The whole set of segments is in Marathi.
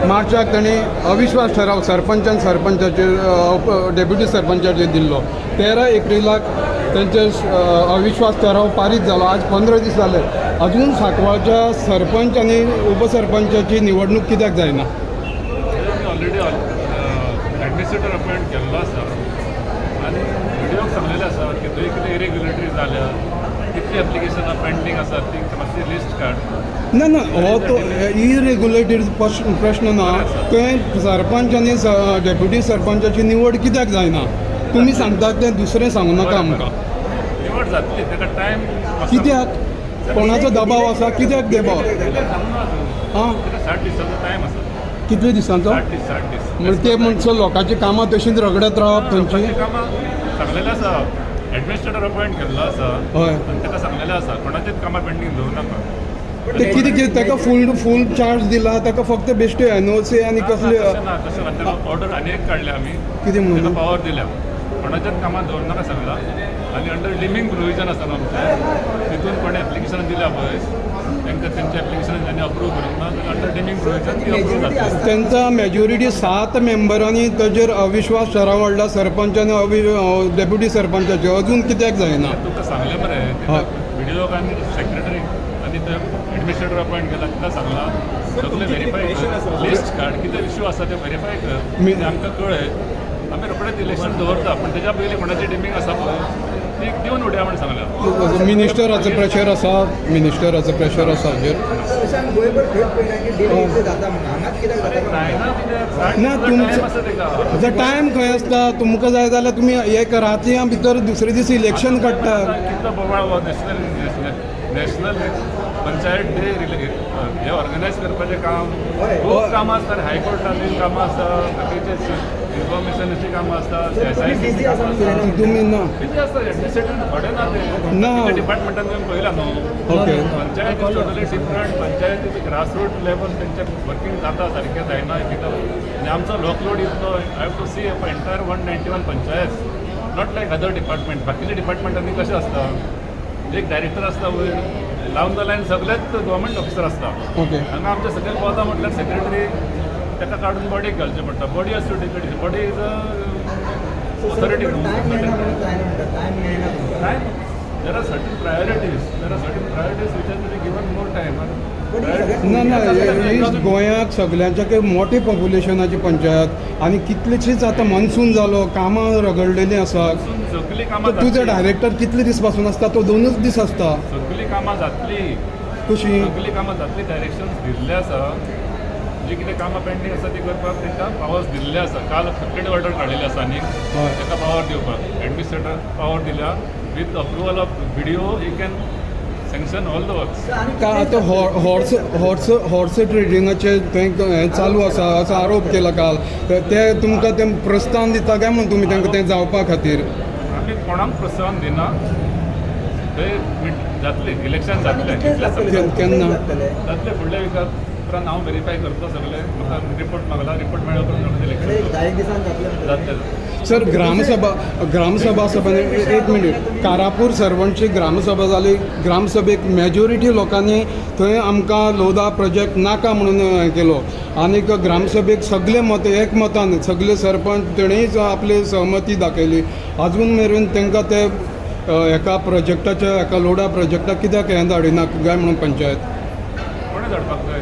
मार्चाक तांणी अविश्वास ठराव सरपंचान सरपंचाचेर डेप्युटी सरपंचाचेर दिल्लो. 13 एप्रिलाक त्यांचे अविश्वास ठराव पारीत झालो. आज 15 दीस जाले, अजून सांकवाळच्या सरपंच आणि उपसरपंचाची निवडणूक कित्याक जायना? ऑलरेडी एडमिनिस्ट्रेटर अपॉइंट केल्लो आसा आनी व्हिडिओक सांगलेलें आसा की थंय कितें इरेग्युलेटरी जाल्या, कितली एप्लिकेशनां पेंडींग आसा ती मातशी लिस्ट काड. ना हो तो इरेग्युलेटरी प्रश्न ना. थंय सरपंच आणि डेप्युटी सरपंचाची निवड कित्याक जायना? तुम्ही सांगतात ते दुसरें सांगू नाका आमकां. निवड जातली, ताका टायम कित्याक? कोणाचो दबाव आसा? कित्याक दबाव? हां, 60 दिसांचो टायम आसा. कितले दिसांचो? 60 दीस. म्हणजे ते म्हणचो लोकांची कामां तशींच रगडत रावप थंयची. कामां सांगलेलें आसा, एडमिनिस्ट्रेटर अपॉइंट केल्लो आसा हय. आनी ताका सांगलेलें आसा कोणाचेच कामां पेंडींग दवरूं नाका. ते कितें ताका फूल चार्ज दिला, ताका फक्त बेश्टे एनओसी आनी कसले तशें ना ऑर्डर आनी एक काडल्या आमी, कितें म्हणून? ताका पावर दिल्या कोणाच्याच कामां दवरूं नाका सांगला. आनी अंडर लिमींग प्रोविजन आसा न्हू आमचें, तितून कोणें एप्लिकेशन दिल्या पळय तांकां तेंच्या एप्लिकेशन तांणी अप्रूव करूंक ना, अंडर लिमींग प्रोविजन ती अप्रूव जातली. त्यांचा मेजॉरिटी 7 मेंबरांनी ताजेर अविश्वास ठराव हाडला सरपंच आनी डेप्युटी सरपंचाचे. अजून कित्याक जायना? तुका सांगलें मरे, हय. व्हिडिओक आनी सेक्रेटरी आनी ते एडमिनिस्ट्रेटर अपॉइंट केला, तिका सांगला सगळे व्हेरीफाय लिस्ट काड, कितें इश्यू आसा ते व्हेरीफाय कर, ते आमकां कळय. आमी रोखडेच इलेक्शन दवरता, पण तेज्या पयलीं कोणाची डिमींग आसा पळय ती दिवन उडया म्हणून सांगल्या. मिनिस्टराचो प्रेशर आसा, मिनिस्टराचो प्रेशर आसा हाजेर. ना तुमचो टायम खंय आसता? तुमकां जाय जाल्यार तुमी एक रातया भितर दुसरे दीस इलेक्शन काडटा. कितलो बोवाळ हो नॅशनल पंचायत डे हे ऑर्गनायज करपाचें काम, खूब कामां आसता. हायकोर्टांतली कामां आसता, बाकीचे इन्फॉर्मेशनाची कामां आसता, SICची कामां आसता. तुम्ही ना कितें आसता एडमिनिस्ट्रेटर थोडे ना ना. ते डिपार्टमेंटान तुवें पळयलां न्हू. Okay. Panchayat is totally different. पंचायतीचे ग्रासरूट लेवल तेंचे वर्कींग जाता सारकें जायना कितें. आनी आमचो वर्कलोड इतलो, I have to see entire 191 panchayat, not like other department. बाकीच्या डिपार्टमेंटांनी कशें आसता, एक डायरेक्टर आसता वयर, लावन द लायन सगळेच गव्हर्मेंट ऑफिसर आसता. ओके. हांगा आमचे सकयल पावता म्हटल्यार सेक्रेटरी ताका काडून बॉडीक घालचें पडटा. Body has to take it. Body is authority. There are certain priorities which are be given more time. ना ना ही गोंयाक सगळ्यांच्या मोठी पॉप्युलेशनाची पंचायत आनी कितलेशीच आतां मनसून जालो, कामां रगडलेलीं आसात. सगळीं कामां तुझे डायरेक्टर कितले दीस पासून आसता? तो 2च दीस आसता. सगळीं कामां जातली. कशी? सगळीं कामां जातली. डायरेक्शन्स दिल्ले आसा. जी कितें कामां पेंडींग आसा ती करपाक तांकां पावर्स दिल्ले आसा. काल सेक्रेटरी ऑर्डर काडिल्ली आसा आनी ताका पावर दिवपाक. एडमिनिस्ट्रेटर पावर दिल्या with approval of video he can sanction all the works. का आतां हॉर्स ट्रेडिंगाचे थंय चालू आसा असो आरोप केला काल. ते तुमकां ते प्रस्ताव दिता काय म्हूण तुमी तांकां तें जावपा खातीर? आमी कोणाक प्रोत्साहन दिना. थंय जातली इलेक्शन जातलें. केन्ना जातलें फुडल्या विकाक उपरांत हांव व्हेरीफाय करता सगळें. म्हाका रिपोर्ट मागला, रिपोर्ट मेळ्ळो उपरांत इलेक्शन जातलें. सर ग्रामसभा सभेन एक मिनीट, कारापूर सरवणची ग्रामसभा जाली. ग्रामसभेक मेजॉरिटी लोकांनी थंय आमकां लोदा प्रोजेक्ट नाका म्हणून हें केलो. आनीक ग्रामसभेक सगळे मत एकमतान सगळे सरपंच तेणेंच आपली सहमती दाखयली. अजून मेरेन तांकां ते एका प्रोजेक्टाच्या एका लोडा प्रोजेक्टाक कित्याक हें धाडिना काय म्हणून पंचायत? कोणें धाडपाक जाय?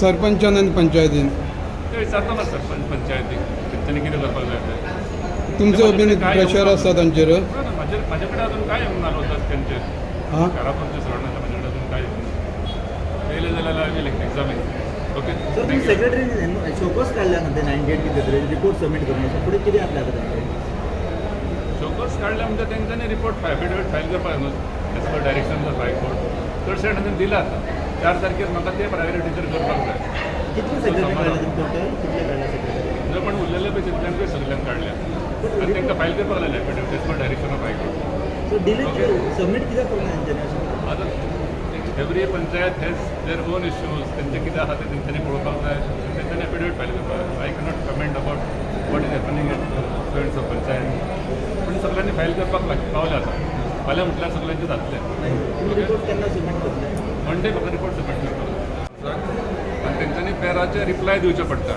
सरपंचान आनी पंचायतीन. ते विचारता ना सरपंच पंचायतीक तेंच्यांनी कितें करपाक जाय तें. तुमचो बीन प्रेशर आसा तांचेर? म्हाजे कडेन अजून काय येवंक ना लोक तेंचेर. हां, कारापूरच्या सरवणाच्या म्हाजे कडेन अजून काय येयलें जाल्यार I will examine. Okay. Secretary show cause काढल्या ना ते 98 कितें तरी रिपोर्ट सबमीट करून फुडें कितें आपल्या तांचे शोकॉस काडल्या म्हणजे तेंच्यांनी रिपोर्ट एफिडेविट फायल करपाक न्हू as per direction of high court. चडशे जाणांनी दिलात. 4 तारखेर म्हाका ते प्रायोरिटीचेर करपाक जाय. कितले सेक्रेटरी काढले टोटल कितले काढले सेक्रेटरी? जो पण उरलेले पळय तितल्यांकूय सगळ्यांक काडल्या आनी तांकां फायल करपाक लायले affidavit as per direction of high court. So delay submit कित्याक करूना तेंच्यांनी? आतां every panchayat has their own issues. तेंचे कितें आसा ते तेंच्यांनी पळोवपाक जाय. तेंच्यांनी एफिडेविट फायल करपाक जाय. I cannot comment about what is happening at fronts of panchayat. पूण सगळ्यांनी फायल करपाक पावले आसा. फाल्यां म्हटल्यार सगळ्यांचे जातलें. रिपोर्ट केन्ना सबमीट करतले? मंडे म्हाका रिपोर्ट सबमीट करपाक जाय. आनी तेंच्यांनी पेराचे रिप्लाय दिवचे पडटा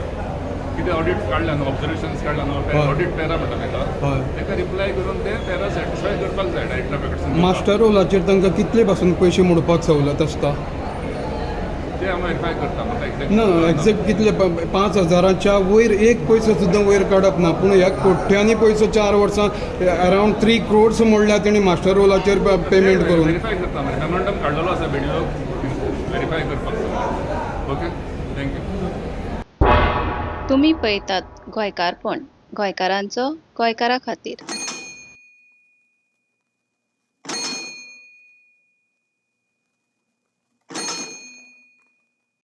कितें ऑडिट काडल्या न्हू ऑब्जर्वेशन्स काडल्या न्हू हय. ऑडिट पेरा म्हणटा हय. ताका रिप्लाय करून ते पेरा सॅटिस्फाय करपाक जाय डायरेक्टरा कडसून मास्टर रोलाचेर तांकां कितले पासून पयशे मोडपाक सवलत आसता ते हांव व्हेरीफाय करता म्हाका एक्झॅक्ट ना एक्झॅक्ट कितले 5,000च्या वयर एक पयसो सुद्दां वयर काडप ना पूण ह्या कोट्यांनी पयसो 4 वर्सां अरावंड 3 crores मोडल्या तेणी मास्टर रोलाचेर पेमेंट करून व्हेरीफाय करता मागीर मेमोरंडम काडलेलो आसा व्हिडिओ व्हेरीफाय करपाक ओके थँक्यू तुम्ही पळयतात गोंयकारपण गोंयकारांचो गोंयकारा खातीर.